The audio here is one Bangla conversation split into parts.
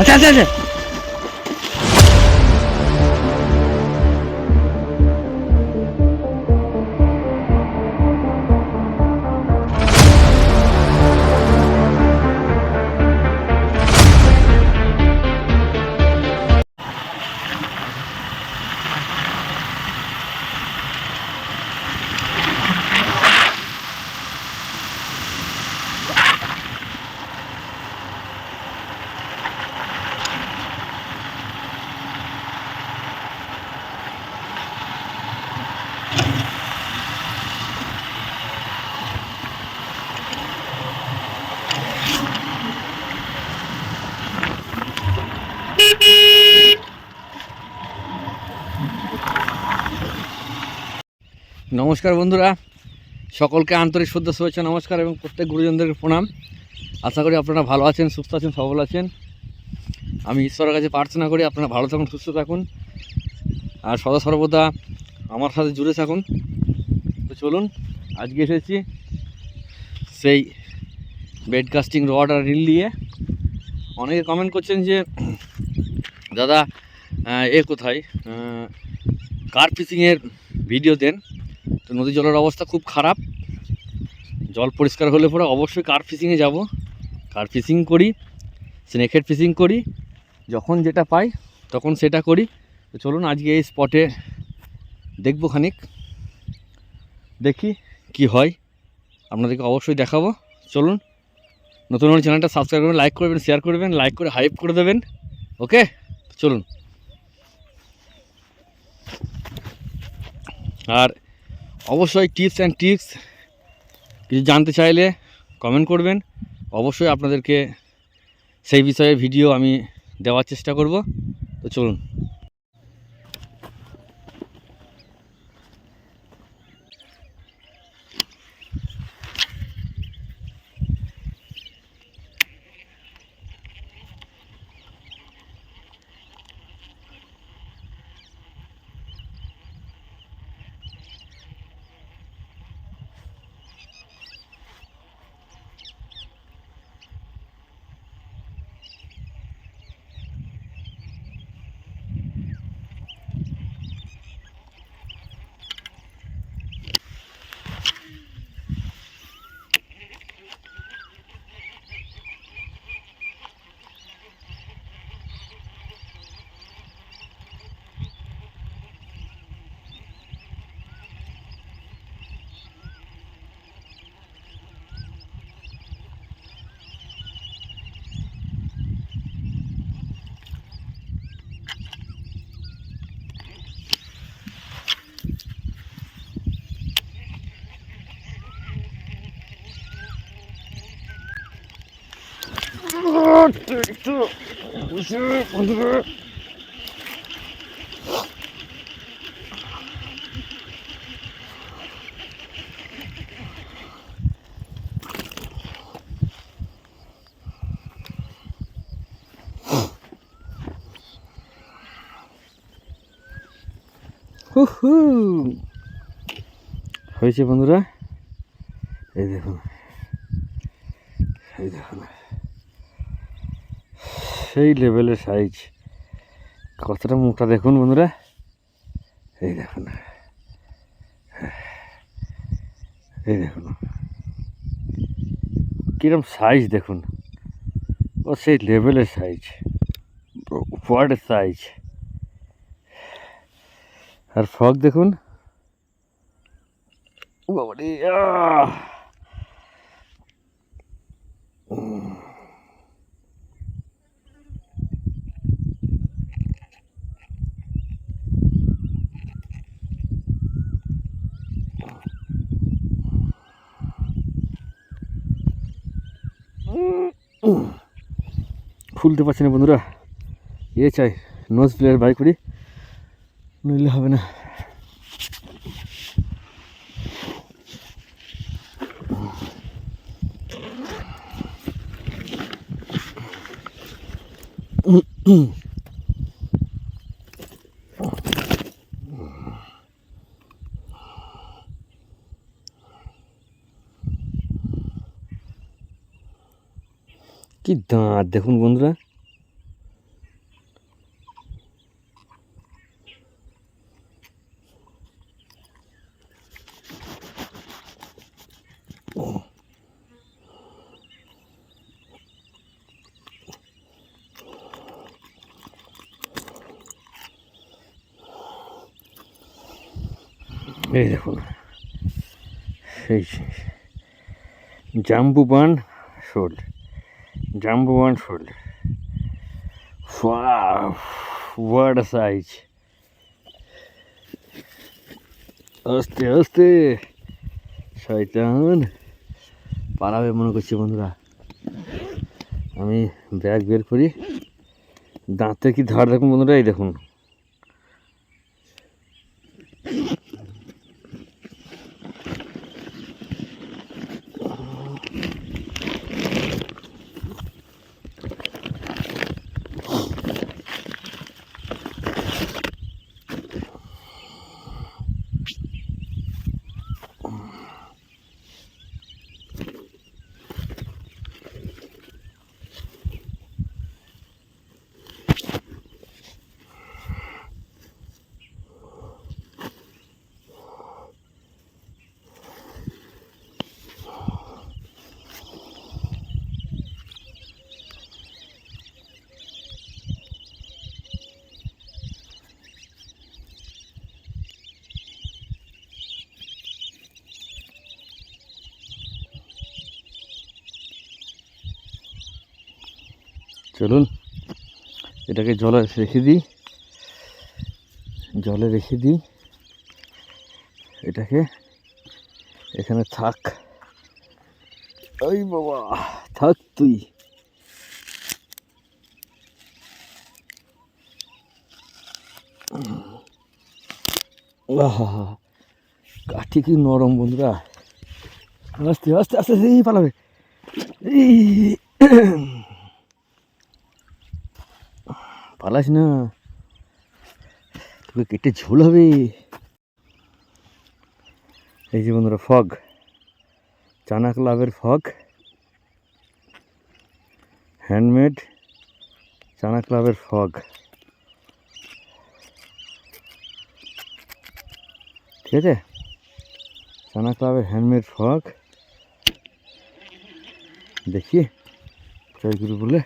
আচ্ছা আচ্ছা আচ্ছা নমস্কার বন্ধুরা, সকলকে আন্তরিক শ্রদ্ধা শুভেচ্ছা নমস্কার এবং প্রত্যেক গুরুজনদের প্রণাম। আশা করি আপনারা ভালো আছেন, সুস্থ আছেন, সবল আছেন। আমি ঈশ্বরের কাছে প্রার্থনা করি আপনারা ভালো থাকুন, সুস্থ থাকুন আর সদা সর্বদা আমার সাথে জুড়ে থাকুন। তো চলুন, আজকে এসেছি সেই বেডকাস্টিং রড আর রিল নিয়ে। অনেকে কমেন্ট করছেন যে দাদা কোথায় কার ফিশিংয়ের ভিডিও দেন। তো নদী জলের অবস্থা খুব খারাপ, জল পরিষ্কার হলে পরে অবশ্যই কার ফিশিংয়ে যাব। কার ফিশিং করি, স্নেকহেড ফিশিং করি, যখন যেটা পাই তখন সেটা করি। তো চলুন আজকে এই স্পটে দেখব, খানিক দেখি কি হয়, আপনাদেরকে অবশ্যই দেখাবো। চলুন, নতুন নতুন চ্যানেলটা সাবস্ক্রাইব করবেন, লাইক করবেন, শেয়ার করবেন, লাইক করে হাইপ করে দেবেন। ওকে, চলুন। আর অবশ্যই টিপস অ্যান্ড ট্রিক্স কিছু জানতে চাইলে কমেন্ট করবেন, অবশ্যই আপনাদেরকে সেই বিষয়ে ভিডিও আমি দেওয়ার চেষ্টা করব। তো চলুন। হয়েছে বন্ধুরা, এই দেখুন, এই দেখুন সেই লেভেলের সাইজ, কতটা মোটা দেখুন বন্ধুরা, এই দেখুন, এই দেখুন কিরম সাইজ দেখুন, ও সেই লেভেলের সাইজ, বড় সাইজ। আর ফগ দেখুন, বাবারে খুলতে পারছি না বন্ধুরা, চাই নোজ প্লেয়ার বাই করি, নইলে হবে না। কি দাঁত দেখুন বন্ধুরা, এই দেখুন এই জাম্বুবান শোল, জাম্বুবান শোল, হোয়াট আ সাইজ। আস্তে আস্তে শয়তান পালাবে মনে করছি বন্ধুরা। আমি ব্যাগ বের করি, দাঁতে কি ধার দেখুন বন্ধুরা, এই দেখুন। চলুন এটাকে জলে রেখে দিই, জলে রেখে দিই, এটাকে এখানে থাক। ওই বাবা থাক তুই। কাঠি কি নরম বন্ধুরা, আস্তে আস্তে আস্তে এই পালাবে। এই পালাস না, তোকে কেটে ঝোল হবে। এই যে বন্ধুরা ফগ, চানা ক্লাবের ফগ, হ্যান্ডমেড চানা ক্লাবের ফগ। ঠিক আছে, চানা ক্লাবের হ্যান্ডমেড ফগ। দেখি জয়গুরু বলে।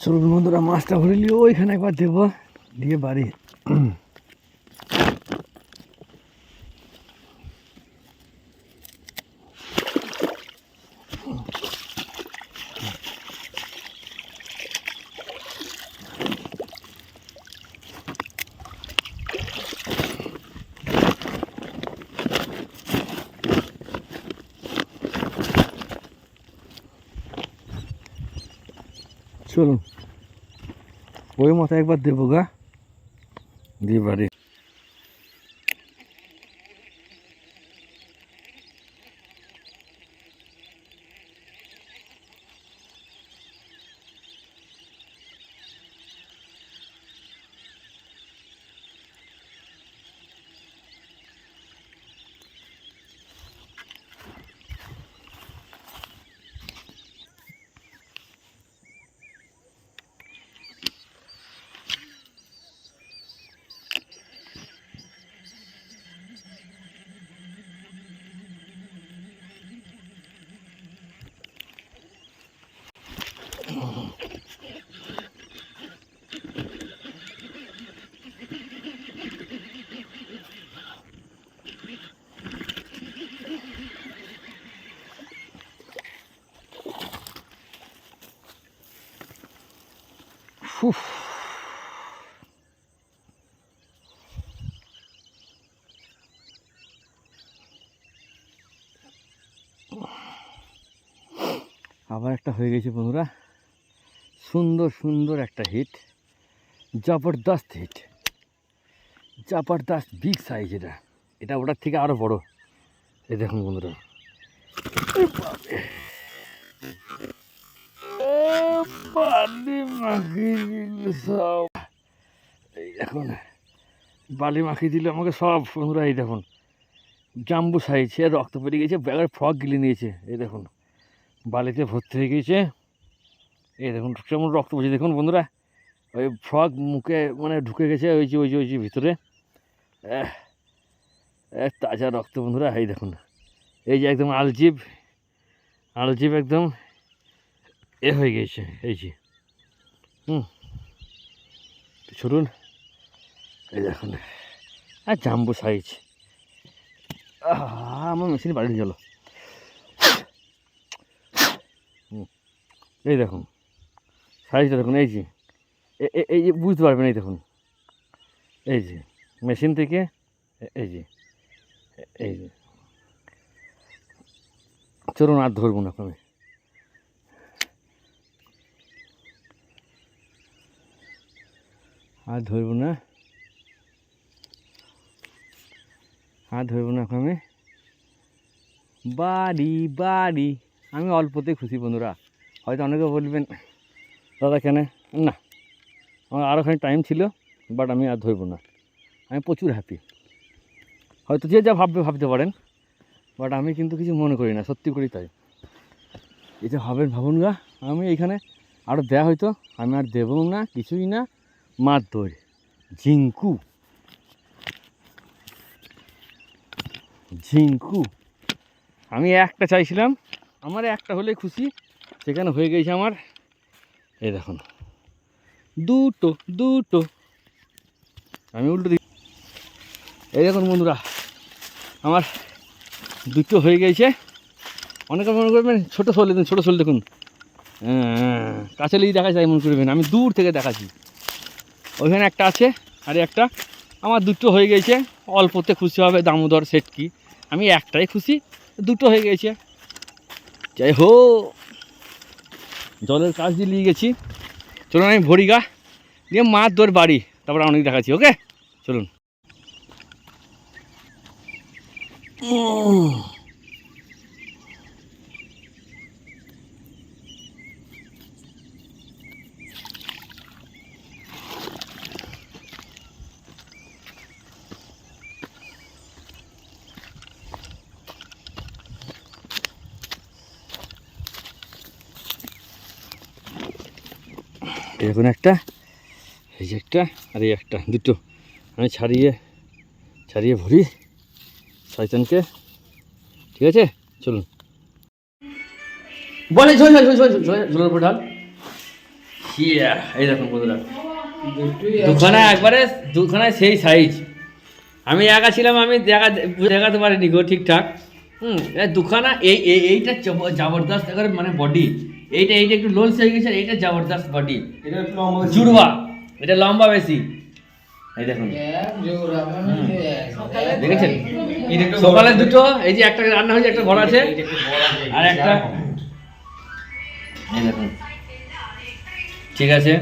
চলুন বন্ধুরা মাছটা ভরে নিয়ে ওইখানে একবার দেবো, দিয়ে বাড়ি। চলুন ওই মাথায় একবার দেবো গা, দিয়ে বাড়ি। উফ। আবার একটা হয়ে গেছে বন্ধুরা, সুন্দর সুন্দর একটা হিট, জবরদস্ত হিট, জবরদস্ত বিগ সাইজ। এটা এটা ওটার থেকে আরও বড়। এই দেখুন বন্ধুরা, সব এই এখন বালি মাখিয়ে দিল আমাকে সব বন্ধুরা। এই দেখুন জাম্বু সাইজ, রক্ত বেরিয়ে গেছে, ব্যাগের ফ্রক গিলে নিয়েছে। এই দেখুন বালিতে ভর্তি হয়ে গিয়েছে। এই দেখুন কেমন রক্ত পড়ছে দেখুন বন্ধুরা, ওই ফ্রক মুখে মানে ঢুকে গেছে ওই যে ওই যে ওই যে ভিতরে তাজা রক্ত বন্ধুরা। এই দেখুন এই যে একদম আলজিব আলজিব একদম হয়ে গেছে। এই যে শুনুন, এই দেখুন জাম্বু সাইজ। আমার মেশিন বাড়ি গেল। এই দেখুন সাইজটা দেখুন, এই যে এই যে বুঝতে পারবেন। এই দেখুন এই যে মেশিন থেকে এই যে এই যে, চলুন আর ধরবো না, আমি আর ধরবো না, আর ধরবো না আমি। বাড়ি বাড়ি, আমি অল্পতেই খুশি বন্ধুরা। হয়তো অনেকে বলবেন দাদা কেন, না আমার আরও খানি টাইম ছিল, বাট আমি আর ধরবো না। আমি প্রচুর হ্যাপি। হয়তো যে যা ভাবতে পারেন, বাট আমি কিন্তু কিছু মনে করি না, সত্যি করি তাই। এটা ভাবেন ভাবুন গা, আমি এইখানে আরও দেয়া হয়তো, আমি আর দেবো না, কিছুই না। মাছ দই ঝিঙ্কু ঝিঙ্কু, আমি একটা চাইছিলাম, আমার একটা হলে খুশি, সেখানে হয়ে গেছে আমার। এই দেখুন দুটো দুটো, আমি উল্টো দিই। এই দেখুন বন্ধুরা, আমার দুটো হয়ে গেছে। অনেকে মনে করবেন ছোটো শোল দেখুন, ছোটো শোল দেখুন, কাছে লিয়ে দেখা যায় মনে করবেন, আমি দূর থেকে দেখাচ্ছি। ওইখানে একটা আছে আর একটা, আমার দুটো হয়ে গেছে। অল্পতে খুশি হবে দামোদর সেট কি, আমি একটাই খুশি, দুটো হয়ে গেছে। যাই হোক, জলের কাজ দিয়ে নিয়ে গেছি। চলুন আমি ভরি গা দিয়ে মাছ ধর বাড়ি, তারপর অনেক দেখাচ্ছি। ওকে চলুন। এখন একটা, এই যে একটা, আর এই একটা, দুটো আমি ছাড়িয়ে ভরি শয়তানকে। ঠিক আছে চলুন। বলে ঝোলের উপর ঢাল। এই দেখুন বন্ধুরা, দুখানায় সেই সাইজ। আমি একা ছিলাম, আমি দেখাতে পারিনি গো ঠিকঠাক। দুখানা এইটা জবরদস্ত একেবারে, মানে বডি এইটা একটু লোলস হয়ে গেছে, এইটা জবরদস্ত বডি, জুড়বা, এটা লম্বা বেশি। এই দেখুন দেখেছেন, সকালে দুটো, এই যে একটা রান্না হয়েছে, একটা ঘর আছে, আর একটা এই দেখুন। ঠিক আছে।